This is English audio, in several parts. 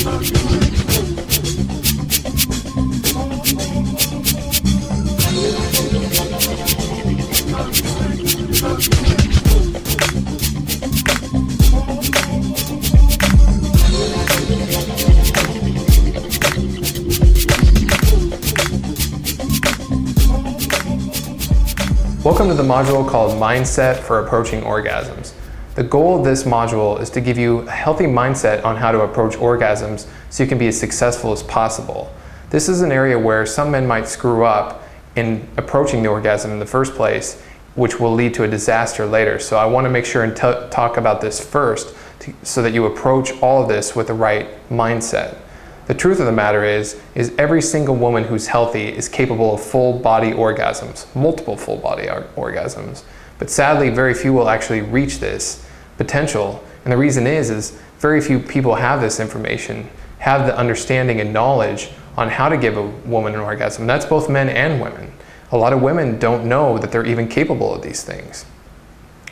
Welcome to the module called Mindset for Approaching Orgasms. The goal of this module is to give you a healthy mindset on how to approach orgasms so you can be as successful as possible. This is an area where some men might screw up in approaching the orgasm in the first place, which will lead to a disaster later. So I want to make sure and talk about this first so that you approach all of this with the right mindset. The truth of the matter is every single woman who's healthy is capable of full body orgasms, multiple full body orgasms. But sadly, very few will actually reach this potential. And the reason is very few people have this information, have the understanding and knowledge on how to give a woman an orgasm. That's both men and women. A lot of women don't know that they're even capable of these things.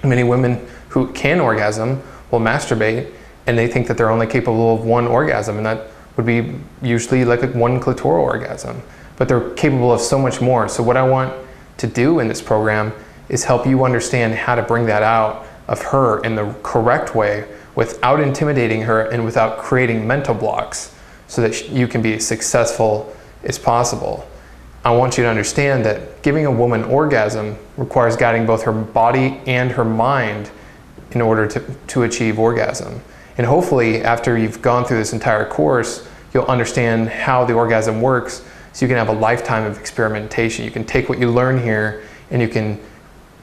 Many women who can orgasm will masturbate and they think that they're only capable of one orgasm, and that would be usually like one clitoral orgasm, but they're capable of so much more. So what I want to do in this program is help you understand how to bring that out of her in the correct way without intimidating her and without creating mental blocks so that you can be as successful as possible. I want you to understand that giving a woman orgasm requires guiding both her body and her mind in order to achieve orgasm. And hopefully, after you've gone through this entire course, you'll understand how the orgasm works so you can have a lifetime of experimentation. You can take what you learn here and you can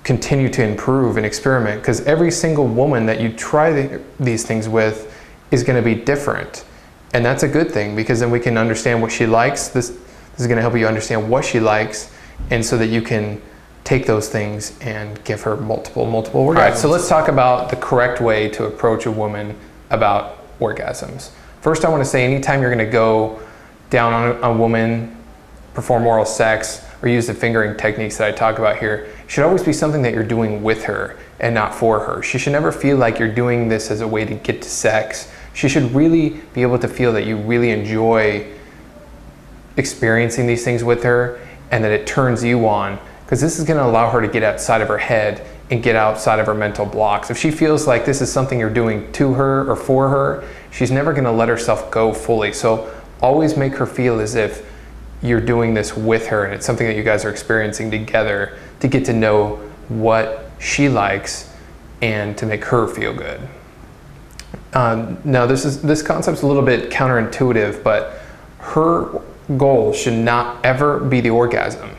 continue to improve and experiment, because every single woman that you try these things with is going to be different. And that's a good thing, because then we can understand what she likes. This is going to help you understand what she likes, and so that you can take those things and give her multiple orgasms. All right, so let's talk about the correct way to approach a woman about orgasms. First, I want to say anytime you're going to go down on a woman, perform oral sex, or use the fingering techniques that I talk about here, it should always be something that you're doing with her and not for her. She should never feel like you're doing this as a way to get to sex. She should really be able to feel that you really enjoy experiencing these things with her and that it turns you on, because this is going to allow her to get outside of her head and get outside of her mental blocks. If she feels like this is something you're doing to her or for her, she's never going to let herself go fully. So always make her feel as if you're doing this with her and it's something that you guys are experiencing together to get to know what she likes and to make her feel good. Now this concept's a little bit counterintuitive, but her goal should not ever be the orgasm.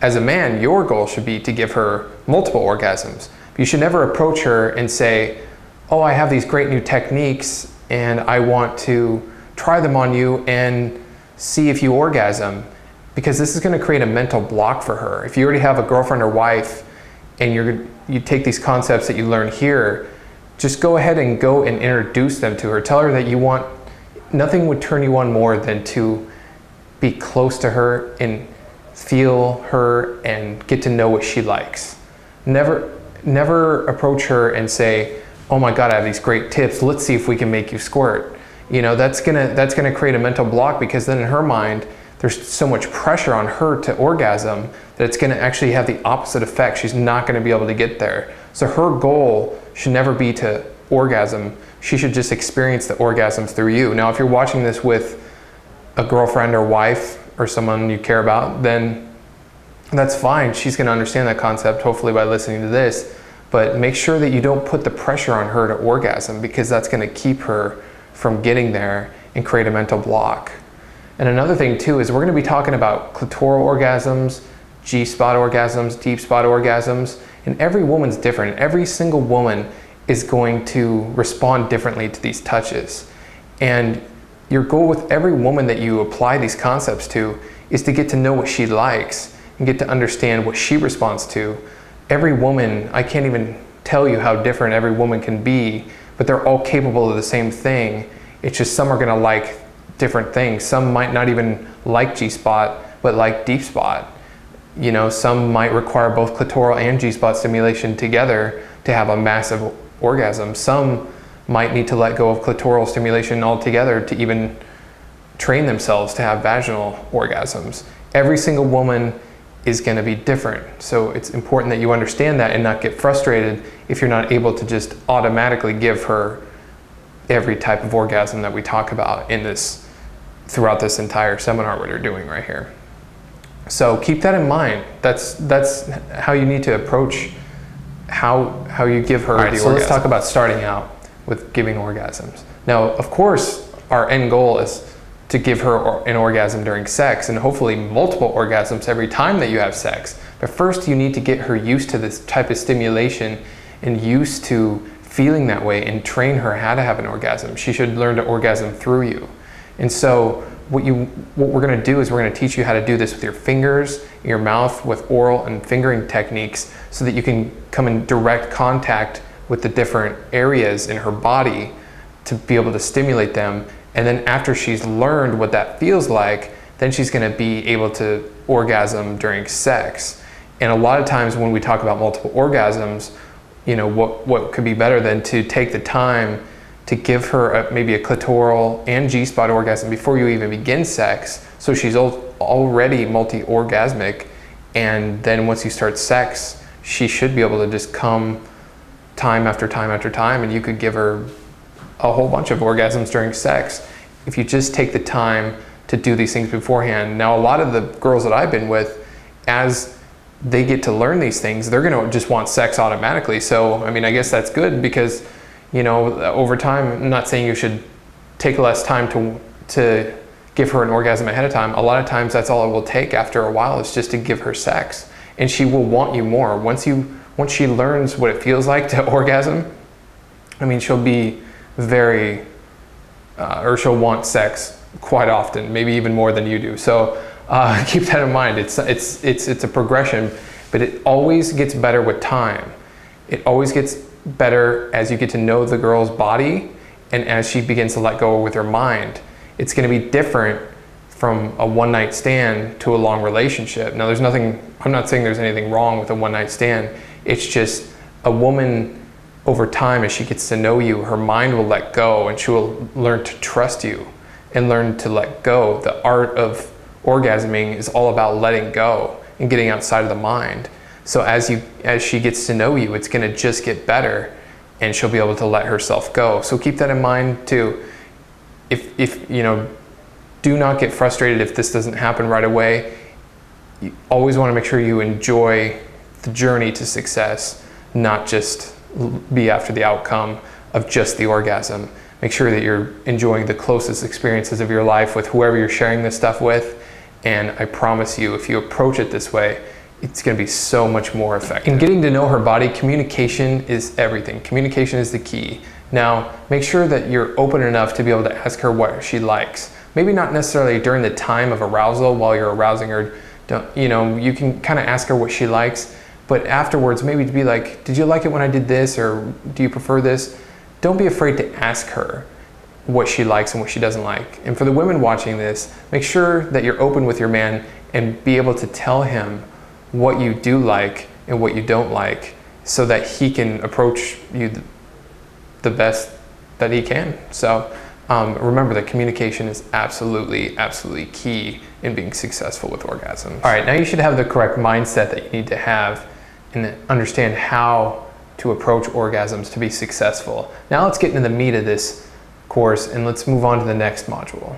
As a man, your goal should be to give her multiple orgasms. You should never approach her and say, oh, I have these great new techniques and I want to try them on you and see if you orgasm, because this is going to create a mental block for her. If you already have a girlfriend or wife and you take these concepts that you learn here, just go ahead and go and introduce them to her. Tell her that nothing would turn you on more than to be close to her and feel her and get to know what she likes. Never approach her and say, oh my God, I have these great tips, let's see if we can make you squirt. That's gonna create a mental block, because then in her mind there's so much pressure on her to orgasm that it's gonna actually have the opposite effect. She's not gonna be able to get there. So her goal should never be to orgasm. She should just experience the orgasms through you. Now, if you're watching this with a girlfriend or wife or someone you care about, then that's fine. She's going to understand that concept, hopefully, by listening to this. But make sure that you don't put the pressure on her to orgasm, because that's going to keep her from getting there and create a mental block. And another thing too is we're going to be talking about clitoral orgasms, G-spot orgasms, deep spot orgasms, and every woman's different. Every single woman is going to respond differently to these touches. And your goal with every woman that you apply these concepts to is to get to know what she likes and get to understand what she responds to. Every woman, I can't even tell you how different every woman can be, but they're all capable of the same thing. It's just some are gonna like different things. Some might not even like G-spot, but like deep spot. Some might require both clitoral and G-spot stimulation together to have a massive orgasm. Some might need to let go of clitoral stimulation altogether to even train themselves to have vaginal orgasms. Every single woman is going to be different. So it's important that you understand that and not get frustrated if you're not able to just automatically give her every type of orgasm that we talk about throughout this entire seminar we're doing right here. So keep that in mind. That's how you need to approach how you give her the orgasm. So let's talk about starting out with giving orgasms. Now, of course, our end goal is to give her an orgasm during sex, and hopefully multiple orgasms every time that you have sex. But first you need to get her used to this type of stimulation and used to feeling that way, and train her how to have an orgasm. She should learn to orgasm through you. And so what we're going to do is we're going to teach you how to do this with your fingers, your mouth, with oral and fingering techniques, so that you can come in direct contact with the different areas in her body to be able to stimulate them. And then after she's learned what that feels like, then she's going to be able to orgasm during sex. And a lot of times when we talk about multiple orgasms, you know, what could be better than to take the time to give her maybe a clitoral and G-spot orgasm before you even begin sex, so she's already multi-orgasmic, and then once you start sex, she should be able to just come time after time after time, and you could give her a whole bunch of orgasms during sex if you just take the time to do these things beforehand. Now, a lot of the girls that I've been with, as they get to learn these things, they're going to just want sex automatically. So, I mean, I guess that's good, because, you know, over time, I'm not saying you should take less time to give her an orgasm ahead of time. A lot of times that's all it will take after a while, is just to give her sex, and she will want you more. Once she learns what it feels like to orgasm, I mean, she'll be she'll want sex quite often, maybe even more than you do. So keep that in mind. It's a progression, but it always gets better with time. It always gets better as you get to know the girl's body, and as she begins to let go with her mind. It's going to be different from a one-night stand to a long relationship. Now, I'm not saying there's anything wrong with a one-night stand. It's just a woman, over time, as she gets to know you, her mind will let go, and she will learn to trust you and learn to let go. The art of orgasming is all about letting go and getting outside of the mind. So as she gets to know you, it's going to just get better, and she'll be able to let herself go. So keep that in mind too. If you know, do not get frustrated if this doesn't happen right away. You always want to make sure you enjoy the journey to success, not just be after the outcome of just the orgasm. Make sure that you're enjoying the closest experiences of your life with whoever you're sharing this stuff with. And I promise you, if you approach it this way, it's going to be so much more effective. In getting to know her body, communication is everything. Communication is the key. Now, make sure that you're open enough to be able to ask her what she likes. Maybe not necessarily during the time of arousal while you're arousing her. You can kind of ask her what she likes, but afterwards, maybe to be like, did you like it when I did this, or do you prefer this? Don't be afraid to ask her what she likes and what she doesn't like. And for the women watching this, make sure that you're open with your man and be able to tell him what you do like and what you don't like, so that he can approach you the best that he can. So remember that communication is absolutely, absolutely key in being successful with orgasms. All right, now you should have the correct mindset that you need to have and understand how to approach orgasms to be successful. Now let's get into the meat of this course, and let's move on to the next module.